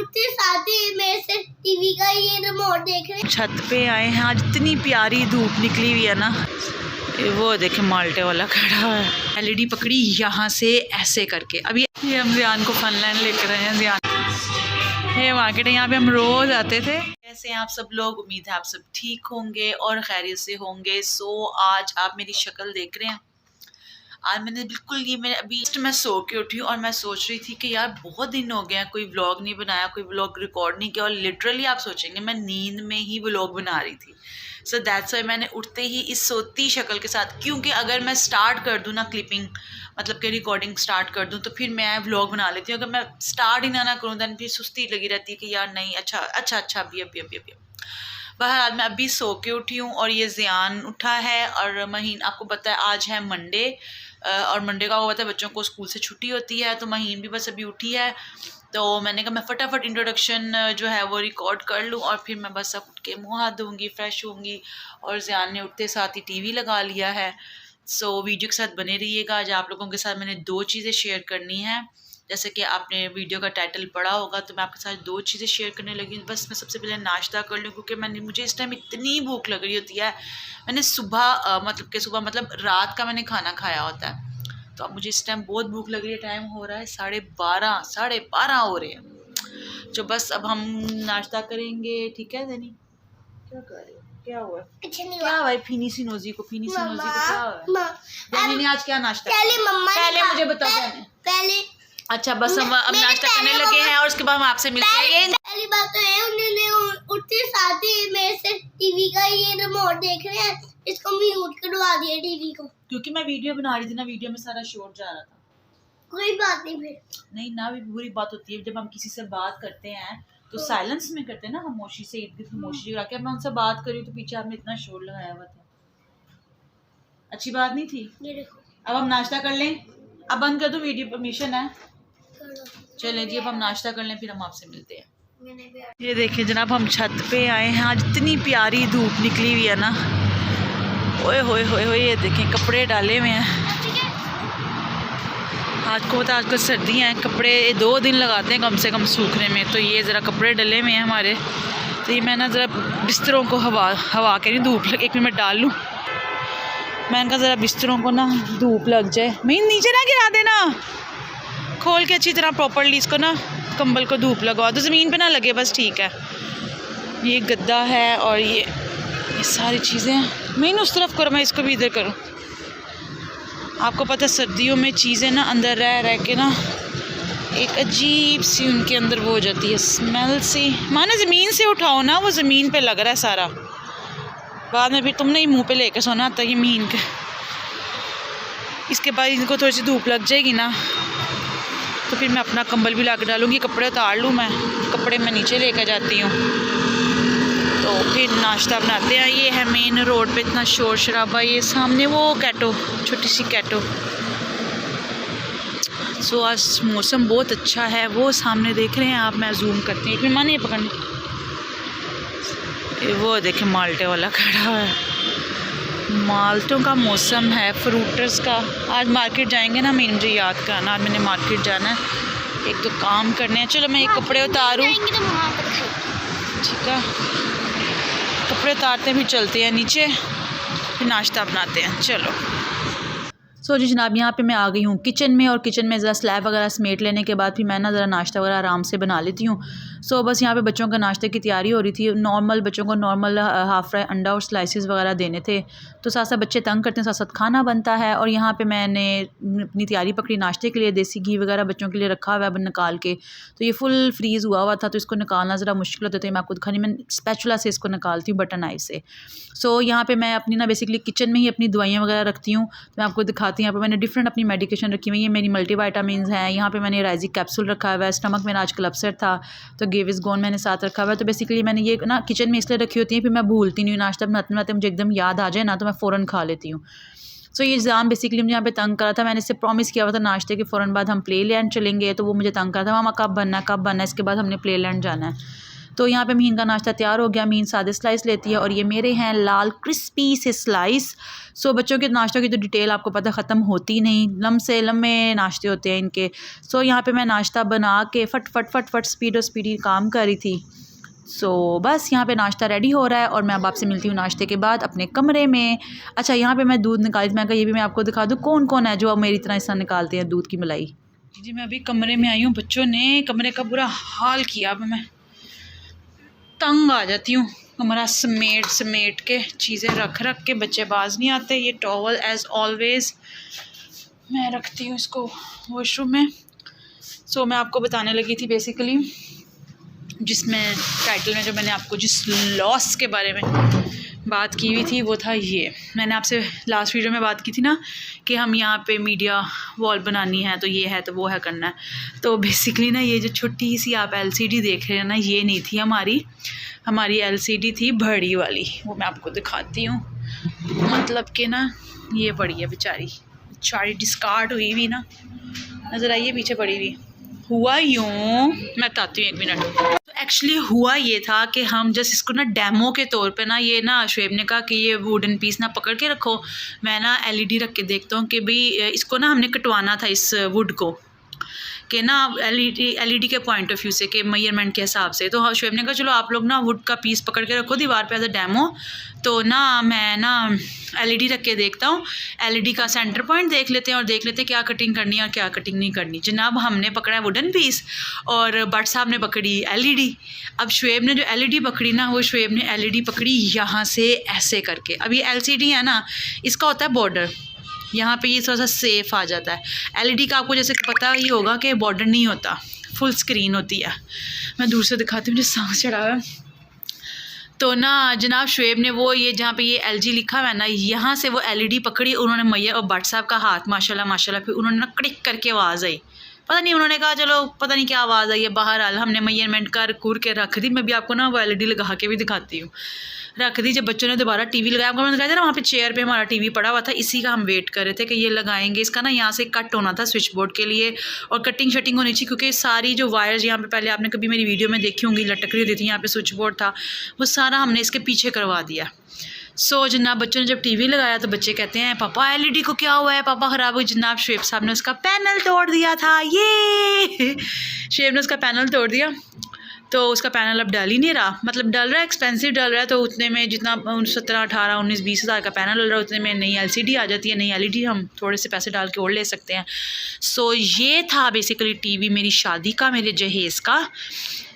उठते साथ ही मेरे से टीवी का ये रिमोट देख रहे हैं। छत पे आए हैं, आज इतनी प्यारी धूप निकली हुई है ना। वो देखे माल्टे वाला खड़ा है, एलईडी पकड़ी यहाँ से ऐसे करके। अभी ये हम ज़ियान को फन लाइन लेकर आए हैं। ज़ियान ये मार्केट है, यहाँ पे हम रोज़ आते थे। कैसे हैं आप सब लोग? उम्मीद है आप सब ठीक होंगे और खैरियत से होंगे। सो आज आप मेरी शक्ल देख रहे हैं। आज मैंने बिल्कुल ये मैं सो के उठी और मैं सोच रही थी कि यार बहुत दिन हो गया कोई व्लॉग नहीं बनाया, कोई व्लॉग रिकॉर्ड नहीं किया। और लिटरली आप सोचेंगे मैं नींद में ही व्लॉग बना रही थी। सो दैट्स वाई मैंने उठते ही इस सोती शक्ल के साथ, क्योंकि अगर मैं स्टार्ट कर दूँ ना क्लिपिंग, मतलब कि रिकॉर्डिंग स्टार्ट कर दूँ, तो फिर मैं व्लॉग बना लेती हूँ। अगर मैं स्टार्ट ही ना करूँ दैन फिर सुस्ती लगी रहती है कि यार नहीं अच्छा अभी। बहरहाल मैं अभी सो के उठी हूँ और ये ज़ियान उठा है। और महीन, आपको पता है आज है मंडे, और मंडे का वो पता है बच्चों को स्कूल से छुट्टी होती है, तो महीन भी बस अभी उठी है। तो मैंने कहा मैं फटाफट इंट्रोडक्शन जो है वो रिकॉर्ड कर लूँ और फिर मैं बस अब उठ के मुँह हाथ धोऊँगी, फ्रेश होंगी। और ज़ियान ने उठते साथ ही टीवी लगा लिया है। सो वीडियो के साथ बने रहिएगा। आज आप लोगों के साथ मैंने 2 चीज़ें शेयर करनी हैं। जैसे कि आपने वीडियो का टाइटल पढ़ा होगा, तो मैं आपके साथ 2 चीज़ें शेयर करने लगी। बस मैं सबसे पहले नाश्ता कर लूँ, क्योंकि मुझे इस टाइम इतनी भूख लग रही होती है। मैंने सुबह मतलब रात का मैंने खाना खाया होता है, तो अब मुझे इस टाइम बहुत भूख लग रही है। टाइम हो रहा है 12:30 हो रहे हैं। जो बस अब हम नाश्ता करेंगे। ठीक है दैनी, क्या कर रहे हो? क्या हुआ? क्या भाई फीनी सी नोजी को क्या हुआ? दैनी ने आज क्या नाश्ता? पहले मुझे बताओ। पहले अच्छा बस हम अब नाश्ता करने लगे हैं और उसके बाद हम आपसे मिलते हैं। पहली बात तो है उन्होंने उठते साथ ही मेरे से टीवी का ये रिमोट देख रहे हैं, इसको म्यूट करवा दिया टीवी को, क्योंकि मैं वीडियो बना रही थी ना, वीडियो में सारा शोर जा रहा था। कोई बात नहीं, फिर नहीं ना, भी बुरी बात होती है जब हम किसी से बात करते हैं तो साइलेंस में करते हैं ना, खामोशी से, इर्द गिर्द खामोशी लगा के। मैं उनसे बात करी तो पीछे आपने इतना शोर लगाया हुआ था, अच्छी बात नहीं थी। ये देखो, अब हम नाश्ता कर लें। अब बंद कर दो वीडियो, परमिशन है। चलें जी, अब हम नाश्ता कर लें, फिर हम आपसे मिलते हैं। ये देखिए जनाब, हम छत पे आए हैं। आज इतनी प्यारी धूप निकली हुई है ना। ओए होए होए होए, ये देखें कपड़े डाले हुए हैं। आजकल सर्दियाँ हैं, कपड़े 2 दिन लगाते हैं कम से कम सूखने में। तो ये ज़रा कपड़े डले हुए हैं हमारे। तो ये मैं ना ज़रा बिस्तरों को हवा के नहीं, धूप लग, 1 मिनट डाल लूँ। मैंने कहा ज़रा बिस्तरों को ना धूप लग जाए। मैं नीचे ना गिरा देना, खोल के अच्छी तरह प्रॉपरली इसको ना कंबल को धूप लगवा दो, ज़मीन पे ना लगे बस, ठीक है। ये गद्दा है और ये सारी चीज़ें हैं। मैं उस तरफ करूँ, मैं इसको भी इधर करूँ। आपको पता है सर्दियों में चीज़ें ना अंदर रह के ना एक अजीब सी उनके अंदर वो हो जाती है स्मेल सी। माना ज़मीन से उठाओ ना, वो ज़मीन पे लग रहा है सारा, बाद में फिर तुमने ही मुँह पे लेकर सोना आता है ये मीन के। इसके बाद इनको थोड़ी सी धूप लग जाएगी ना, तो फिर मैं अपना कंबल भी ला के डालूँगी, कपड़े उतार लूँ। मैं कपड़े मैं नीचे लेकर जाती हूँ, तो फिर नाश्ता बनाते हैं। ये है मेन रोड पे, इतना शोर शराबा। ये सामने वो कैटो, छोटी सी कैटो। सो आज मौसम बहुत अच्छा है, वो सामने देख रहे हैं आप। मैं जूम करती हूँ, एक माने ये पकड़ने, वो देखे माल्टे वाला खड़ा है। माल्टों का मौसम है, फ्रूटर्स का। आज मार्केट जाएंगे ना, मुझे याद करना, आज मैंने मार्केट जाना है, एक तो काम करने हैं। चलो मैं ये कपड़े उतारूँ, ठीक है, कपड़े उतारते हैं फिर चलते हैं नीचे, फिर नाश्ता बनाते हैं। चलो। सो जी जनाब, यहाँ पे मैं आ गई हूँ किचन में, और किचन में ज़रा स्लैब वगैरह समेट लेने के बाद फिर मैं ना ज़रा नाश्ता वगैरह आराम से बना लेती हूँ। सो बस यहाँ पे बच्चों का नाश्ते की तैयारी हो रही थी। नॉर्मल बच्चों को नॉर्मल हाफ़ फ्राई अंडा और स्लाइसेस वगैरह देने थे, तो साथ साथ बच्चे तंग करते हैं, साथ साथ खाना बनता है। और यहाँ पे मैंने अपनी तैयारी पकड़ी नाश्ते के लिए। देसी घी वगैरह बच्चों के लिए रखा हुआ है निकाल के, तो ये फुल फ्रीज़ हुआ था, तो इसको निकालना ज़रा मुश्किल होता है। मैं आपको दिखानी, मैं स्पैचुला से इसको निकालती हूँ, बटन नाइफ से। सो यहाँ पे मैं अपनी ना बेसिकली किचन में ही अपनी दवाइयाँ वगैरह रखती हूँ, तो मैं आपको दिखाती हूँ। यहाँ पे मैंने डिफरेंट अपनी मेडिकेशन रखी हुई है। ये मेरी मल्टीविटामिन्स हैं। यहाँ पे मैंने राइजिक कैप्सूल रखा हुआ है। स्टमक में आजकल अपसेट था, तो गेविसगोन मैंने साथ रखा हुआ है। तो बेसिकली मैंने ये ना किचन में इसलिए रखी होती है, फिर मैं भूलती नहीं हूँ। नाश्ता बनाते बनाते मुझे एकदम याद आ जाए ना, तो मैं फ़ौरन खा लेती हूँ। सो ये एग्ज़ाम बेसिकली मुझे यहाँ पे तंग करा था। मैंने इससे प्रॉमिस किया हुआ था नाश्ते के फ़ौरन बाद हम प्ले लैंड चलेंगे, तो वो मुझे तंग करा था, मामा कब बनना है, इसके बाद हमने प्ले लैंड जाना है। तो यहाँ पे महीन का नाश्ता तैयार हो गया। महीन सादे स्लाइस लेती है और ये मेरे हैं लाल क्रिस्पी से स्लाइस। सो बच्चों के नाश्तों की तो डिटेल आपको पता ख़त्म होती नहीं, लम्बे नाश्ते होते हैं इनके। सो यहाँ पे मैं नाश्ता बना के फट स्पीडी काम कर रही थी। सो बस यहाँ पे नाश्ता रेडी हो रहा है और मैं अब आपसे मिलती हूँ नाश्ते के बाद अपने कमरे में। अच्छा, यहाँ पे मैं दूध निकाली थी, मैं कहा ये भी मैं आपको दिखा दूँ कौन कौन है जो अब मेरी तरह इस तरह निकालते हैं दूध की मलाई। जी मैं अभी कमरे में आई हूँ, बच्चों ने कमरे का बुरा हाल किया। अब मैं तंग आ जाती हूँ, कमरा समेट के चीज़ें रख के बच्चे बाज नहीं आते। ये टॉवल एज़ ऑलवेज़ मैं रखती हूँ इसको वॉशरूम में। सो मैं आपको बताने लगी थी बेसिकली, जिसमें टाइटल में जो मैंने आपको जिस लॉस के बारे में बात की हुई थी वो था ये। मैंने आपसे लास्ट वीडियो में बात की थी ना कि हम यहाँ पे मीडिया वॉल बनानी है, तो ये है तो वो है करना है। तो बेसिकली ना ये जो छोटी सी आप LCD देख रहे हैं ना, ये नहीं थी हमारी LCD थी बड़ी वाली। वो मैं आपको दिखाती हूँ। मतलब कि ना ये पड़ी है बेचारी डिस्कार्ड हुई हुई ना, नज़र आई है पीछे पड़ी हुई। हुआ यूँ, मैं बताती हूँ 1 मिनट। तो एक्चुअली हुआ ये था कि हम जस्ट इसको ना डेमो के तौर पे ना, ये ना शुएब ने कहा कि ये वुडन पीस ना पकड़ के रखो, मैं ना LED रख के देखता हूँ कि भाई इसको ना हमने कटवाना था इस वुड को कि ना LED के पॉइंट ऑफ व्यू से, कि मेजरमेंट के हिसाब से। तो शुएब ने कहा चलो आप लोग ना वुड का पीस पकड़ के रखो दीवार पे एज अ डेमो, तो ना मैं ना LED रख के देखता हूँ, LED का सेंटर पॉइंट देख लेते हैं और देख लेते हैं क्या कटिंग करनी है और क्या कटिंग नहीं करनी। जनाब हमने पकड़ा है वुडन पीस और बट साहब ने पकड़ी LED। अब शुएब ने जो LED पकड़ी ना, वो शुएब ने LED पकड़ी यहाँ से ऐसे करके। अब ये LCD है ना, इसका होता है बॉर्डर, यहाँ पे ये थोड़ा सा सेफ आ जाता है। LED का आपको जैसे पता ही होगा कि बॉर्डर नहीं होता, फुल स्क्रीन होती है। मैं दूर से दिखाती हूँ, मुझे सांस चढ़ा हुआ है। तो ना जनाब शुएब ने वो ये जहाँ पे ये LG लिखा हुआ है ना, यहाँ से वो LED पकड़ी उन्होंने। मैया और भट्ट साहब का हाथ माशाल्लाह फिर उन्होंने ना कड़िक करके आवाज़ आई, पता नहीं उन्होंने कहा चलो पता नहीं क्या आवाज़ आई है। बहरहाल हमने मेजरमेंट कर कूर के रख दी। मैं भी आपको ना वो LED लगा के भी दिखाती हूँ, रख दी। जब बच्चों ने दोबारा TV लगाया, आपको मैंने दिखाया था ना वहाँ पे चेयर पे हमारा TV पड़ा हुआ था, इसी का हम वेट कर रहे थे कि ये लगाएंगे। इसका ना यहाँ से कट होना था स्विच बोर्ड के लिए और कटिंग शटिंग होनी चाहिए, क्योंकि सारी जो वायर्स यहाँ पे पहले आपने कभी मेरी वीडियो में देखी होंगी लटक रही होती थी, यहाँ पे स्विच बोर्ड था, वो सारा हमने इसके पीछे करवा दिया। सो जनाब बच्चों ने जब TV लगाया तो बच्चे कहते हैं पापा LED को क्या हुआ है, पापा ख़राब हुई। जनाब शुएब साहब ने उसका पैनल तोड़ दिया था। ये शुएब ने उसका पैनल तोड़ दिया, तो उसका पैनल अब डल ही नहीं रहा। मतलब डल रहा है, एक्सपेंसिव डल रहा है, तो उतने में जितना 17, 18, 19, 20 हज़ार का पैनल डल रहा है, उतने में नई LCD आ जाती है। नई LED हम थोड़े से पैसे डाल के और ले सकते हैं। सो ये था बेसिकली TV मेरी शादी का, मेरे जहेज़ का।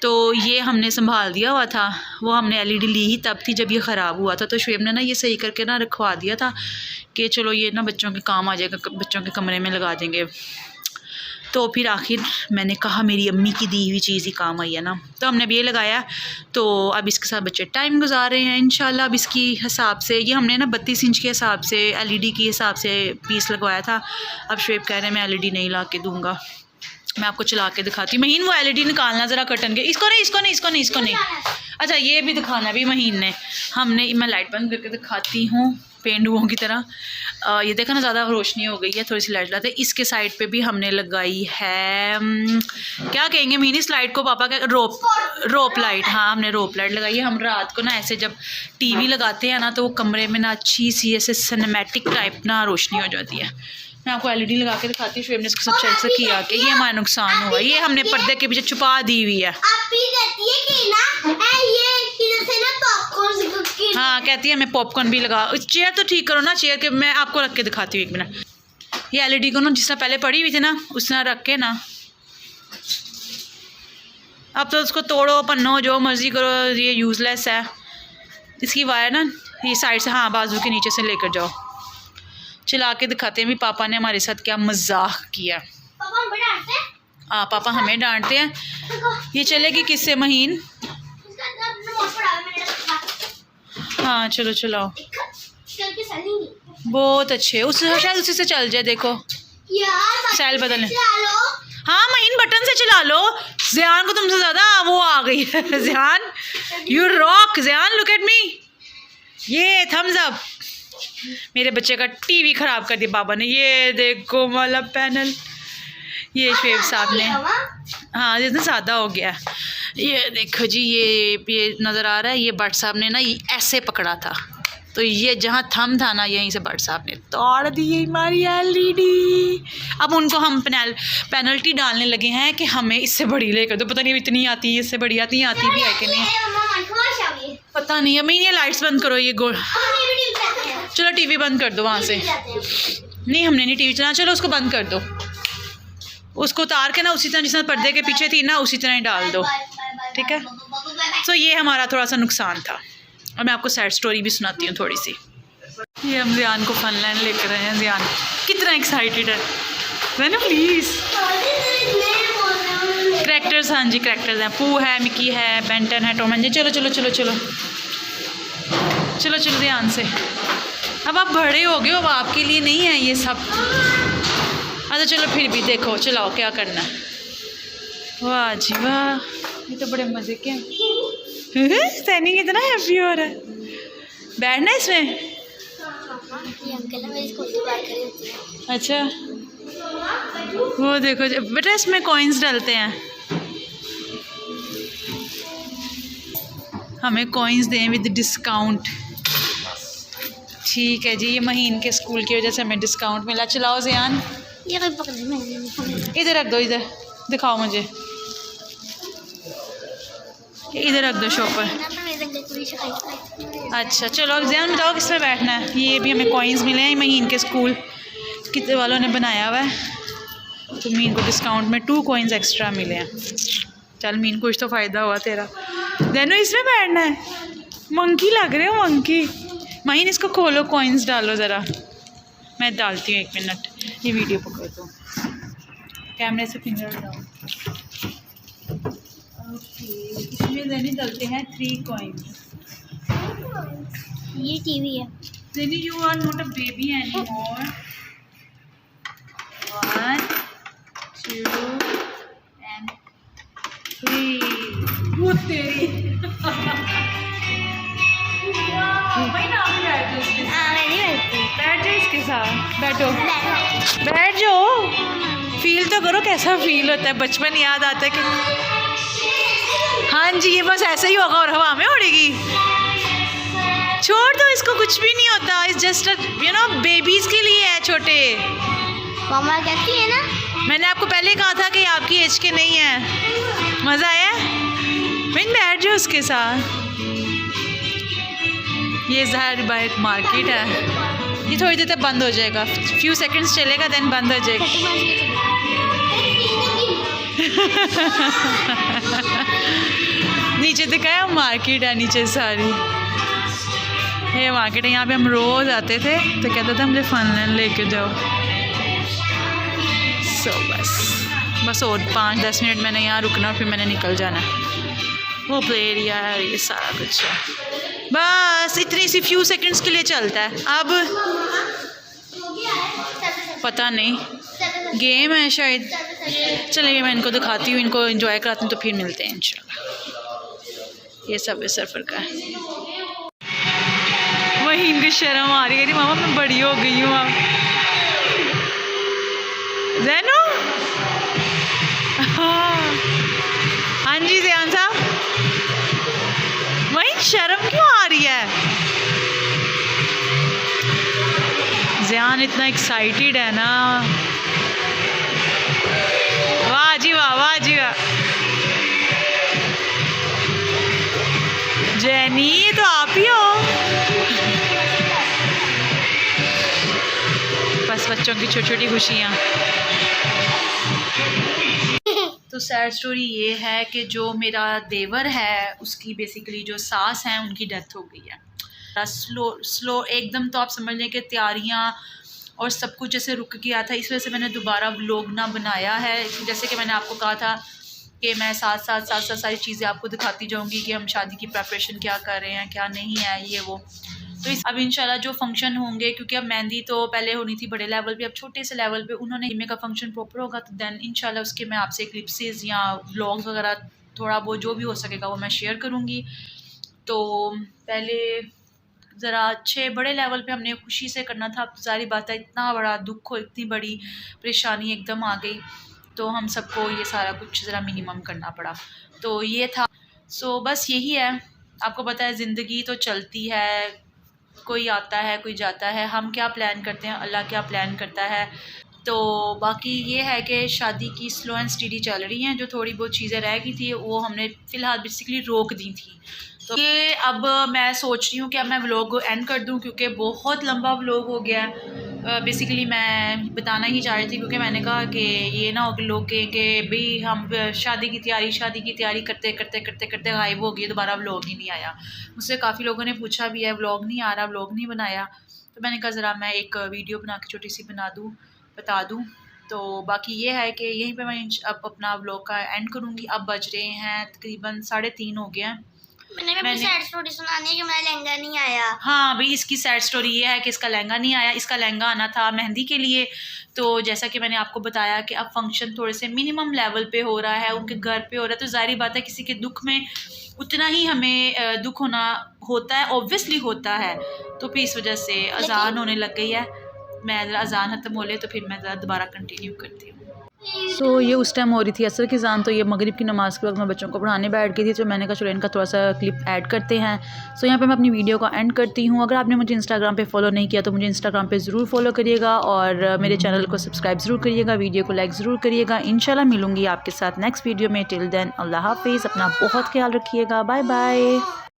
तो ये हमने संभाल दिया हुआ था, वो हमने LED ली ही तब थी जब ये ख़राब हुआ था। तो शुएब ने ना ये सही करके ना रखवा दिया था कि चलो ये ना बच्चों के काम आ जाएगा, बच्चों के कमरे में लगा देंगे। तो फिर आखिर मैंने कहा मेरी अम्मी की दी हुई चीज़ ही काम आई है ना, तो हमने अब ये लगाया। तो अब इसके साथ बच्चे टाइम गुजार रहे हैं इंशाल्लाह। अब इसकी हिसाब से ये हमने ना 32 इंच के हिसाब से LED के हिसाब से पीस लगवाया था। अब शुएब कह रहे हैं मैं LED नहीं ला के दूँगा, मैं आपको चला के दिखाती हूँ। महीन वो LED निकालना ज़रा कटन के, इसको नहीं। अच्छा ये भी दिखाना भी महीन ने हमने, मैं लाइट बंद करके दिखाती हूँ पेंडुओं की तरह। ये देखा ना ज़्यादा रोशनी हो गई है, थोड़ी सी लाइट लाते। इसके साइड पे भी हमने लगाई है क्या कहेंगे महीन इस लाइट को पापा, क्या रोप लाइट। हाँ हमने रोप लाइट लगाई है। हम रात को ना ऐसे जब TV लगाते हैं ना, तो वो कमरे में ना अच्छी सी ऐसे सिनेमैटिक टाइप ना रोशनी हो जाती है। मैं आपको LED लगा के दिखाती हूँ। शुएब ने इसको सब चेक से किया कि ये हमारा नुकसान हुआ, ये हमने पर्दे के पीछे छुपा दी हुई है। हाँ कहती है मैं पॉपकॉर्न भी लगा। चेयर तो ठीक करो ना, चेयर के मैं आपको रख के दिखाती हूँ 1 मिनट। ये LED को ना जिस तरह पहले पड़ी हुई थी ना, उस तरह रख के ना, अब तो उसको तोड़ो पन्नो जो मर्ज़ी करो, ये यूज़लेस है। इसकी वायर ना ये साइड से, हाँ बाजू के नीचे से लेकर जाओ। चला के दिखाते हैं भी पापा ने हमारे साथ क्या मजाक किया। हाँ पापा हमें डांटते हैं। ये चलेगी किससे महीन? हाँ चलो चलाओ, बहुत अच्छे। उस शायद उसी से चल जाए, देखो सेल बदलने। हाँ महीन बटन से चला लो। ज़ियान को तुमसे ज़्यादा वो आ गई है। Zian you rock, Zian look at me. ये थम्स अप। मेरे बच्चे का TV ख़राब कर दिया पापा ने। ये देखो वाला पैनल, ये शुएब साहब ने, हाँ जितना सादा हो गया। ये देखो जी, ये नज़र आ रहा है, ये भट्ट साहब ने ना ये ऐसे पकड़ा था, तो ये जहाँ थम था ना, यहीं से भट्ट साहब ने तोड़ दी हमारी एलईडी। अब उनको हम पेनल्टी डालने लगे हैं कि हमें इससे बड़ी लेकर दो। पता नहीं इतनी आती है, इससे बड़ी आती भी है कि नहीं, पता नहीं। अम्मी ये लाइट्स बंद करो, ये गोल। चलो टीवी बंद कर दो वहाँ से। नहीं, हमने नहीं टीवी चलाना। चलो उसको बंद कर दो, उसको उतार के ना उसी तरह जिस तरह पर्दे के पीछे थी ना, उसी तरह ही डाल दो, ठीक है। तो ये हमारा थोड़ा सा नुकसान था। और मैं आपको सैड स्टोरी भी सुनाती हूँ थोड़ी सी। ये हम ज़ियान को फन लैंड लेकर आए हैं। ज़ियान कितना एक्साइटेड है ना, प्लीज़। करैक्टर्स, हाँ जी करैक्टर्स हैं, पू है, मिकी है, बेंटन है, टॉम एंड जेरी। चलो चलो चलो चलो चलो चलो ध्यान से। अब आप बड़े हो गए हो, अब आपके लिए नहीं है ये सब। अच्छा चलो फिर भी देखो, चलाओ क्या करना है। वाह जी वाह, ये तो बड़े मज़े के हैं। सैनी कितना हैप्पी हो रहा है। बैठना इसमें। अच्छा वो देखो बेटा, इसमें कॉइन्स डालते हैं, हमें कॉइन्स दें विद डिस्काउंट। ठीक है जी, ये महीन के स्कूल की वजह से हमें डिस्काउंट मिला। चलाओ ज़ियान, इधर रख दो, इधर दिखाओ मुझे, इधर रख दो शॉपर। अच्छा चलो अब ज़ियान बताओ किस में बैठना है। ये भी हमें कॉइन्स मिले हैं, महीन के स्कूल कितने वालों ने बनाया हुआ है, तो मीन को डिस्काउंट में 2 कॉइन्स एक्स्ट्रा मिले हैं। चल मीन, कुछ तो फ़ायदा हुआ तेरा। देनो इसमें बैठना है, मंकी लग रहे हो, मंकी। महीन इसको खोलो, कॉइन्स डालो ज़रा, मैं डालती हूँ 1 मिनट। ये वीडियो पकड़ दो, कैमरे से फिंगर डालो। ओके, इसमें देने डलते हैं 3 कॉइन्स। ये टीवी है। Then you are not a baby anymore. 1, 2 and 3. वो तेरी। भाई ना बैठ जाओ इसके साथ। मैं नहीं बैठती। बैठ जाओ इसके साथ, बैठो बैठ जाओ। फील तो करो कैसा फील होता है, बचपन याद आता है कि हाँ जी, ये बस ऐसे ही होगा और हवा में उड़ेगी। छोड़ दो इसको, कुछ भी नहीं होता। इस जस्ट यू नो बेबीज के लिए है, छोटे। मामा कहती है ना, मैंने आपको पहले कहा था कि आपकी एज के नहीं है। मज़ा आया? मैं बैठ जाओ उसके साथ। ये ज़ाहिर बाइक मार्केट है, ये थोड़ी देर तक बंद हो जाएगा, फ्यू सेकंड्स चलेगा देन बंद हो जाएगा। नीचे दिखाया मार्केट है, नीचे सारी ये मार्केट है। यहाँ पे हम रोज़ आते थे, तो कहते थे मुझे फनलैंड लेके जाओ। बस और 5-10 मिनट मैंने यहाँ रुकना, फिर मैंने निकल जाना। वो प्ले एरिया है, ये सारा कुछ है, बस इतनी सी फ्यू सेकंड्स के लिए चलता है। अब पता नहीं, गेम है शायद। चलिए मैं इनको दिखाती हूँ, इनको एंजॉय कराती हूँ, तो फिर मिलते हैं इंशाल्लाह। ये सब सर्फर का है। वही इनकी शर्म आ रही है, मामा मैं बड़ी हो गई हूँ अब। जैनो हाँ जी ज़ियान साहब, वही शर्म क्यों आ रही है? ज़ियान इतना एक्साइटेड है ना। वाह जी वाह, वाह जी वाह। जैनी ये तो आप ही हो। बस बच्चों की छोटी छोटी खुशियाँ। तो सैड स्टोरी ये है कि जो मेरा देवर है, उसकी बेसिकली जो सास हैं उनकी डेथ हो गई है। स्लो एकदम, तो आप समझ लें कि तैयारियाँ और सब कुछ जैसे रुक गया था। इस वजह से मैंने दोबारा व्लॉग ना बनाया है। जैसे कि मैंने आपको कहा था कि मैं साथ साथ सारी चीज़ें आपको दिखाती जाऊँगी कि हम शादी की प्रिपरेशन क्या कर रहे हैं, क्या नहीं है, ये वो। तो अब इंशाल्लाह जो फंक्शन होंगे, क्योंकि अब मेहंदी तो पहले होनी थी बड़े लेवल पे, अब छोटे से लेवल पे उन्होंने इनमें का फंक्शन प्रॉपर होगा, तो देन इंशाल्लाह उसके मैं आपसे क्लिप्सेस या व्लॉग्स वगैरह थोड़ा बहुत जो भी हो सकेगा वो मैं शेयर करूँगी। तो पहले ज़रा अच्छे बड़े लेवल पे हमने खुशी से करना था। अब जारी बात है, इतना बड़ा दुख हो, इतनी बड़ी परेशानी एकदम आ गई, तो हम सबको ये सारा कुछ ज़रा मिनिमम करना पड़ा। तो ये था। सो बस यही है, आपको पता है ज़िंदगी तो चलती है, कोई आता है कोई जाता है, हम क्या प्लान करते हैं, अल्लाह क्या प्लान करता है। तो बाकी ये है कि शादी की स्लो एंड स्टडी चल रही हैं, जो थोड़ी बहुत चीज़ें रह गई थी वो हमने फ़िलहाल बेसिकली रोक दी थी। तो ये अब मैं सोच रही हूँ कि अब मैं व्लॉग को एंड कर दूँ, क्योंकि बहुत लंबा व्लॉग हो गया है। बेसिकली मैं बताना ही चाह रही थी, क्योंकि मैंने कहा कि ये ना हो कि लोग कहें कि भाई हम शादी की तैयारी करते करते करते करते गायब हो गई, दोबारा व्लॉग ही नहीं आया। मुझसे काफ़ी लोगों ने पूछा भी है, व्लॉग नहीं आ रहा, व्लॉग नहीं बनाया। तो मैंने कहा ज़रा मैं एक वीडियो बना के छोटी सी बता दूँ। तो बाकी ये है कि यहीं पे मैं अब अपना व्लॉग का एंड करूँगी। अब बज रहे हैं तकरीबन 3:30 हो गए हैं। मैंने सैड स्टोरी सुनानी है कि मेरा लहंगा नहीं आया। हाँ भाई, इसकी सैड स्टोरी ये है कि इसका लहंगा नहीं आया। इसका लहंगा आना था मेहंदी के लिए। तो जैसा कि मैंने आपको बताया कि अब फंक्शन थोड़े से मिनिमम लेवल पे हो रहा है, उनके घर पे हो रहा है, तो ज़ाहिर बात है किसी के दुख में उतना ही हमें दुख होता है, ऑब्वियसली होता है। तो फिर इस वजह से अजान होने लग गई है। मैं ज़रा अजान ख़त्म हो ले तो फिर मैं ज़रा दोबारा कंटिन्यू करती हूँ। सो ये उस टाइम हो रही थी असर की अज़ान, तो ये मगरिब की नमाज़ के वक्त मैं बच्चों को पढ़ाने बैठ गई थी। तो मैंने कहा चलो इनका थोड़ा सा क्लिप ऐड करते हैं। सो यहाँ पे मैं अपनी वीडियो को एंड करती हूँ। अगर आपने मुझे इंस्टाग्राम पे फॉलो नहीं किया तो मुझे इंस्टाग्राम पे ज़रूर फॉलो करिएगा, और मेरे चैनल को सब्सक्राइब ज़रूर करिएगा, वीडियो को लाइक ज़रूर करिएगा। इंशाल्लाह मिलूँगी आपके साथ नेक्स्ट वीडियो में। टिल देन अल्लाह हाफिज़, अपना बहुत ख्याल रखिएगा। Bye bye.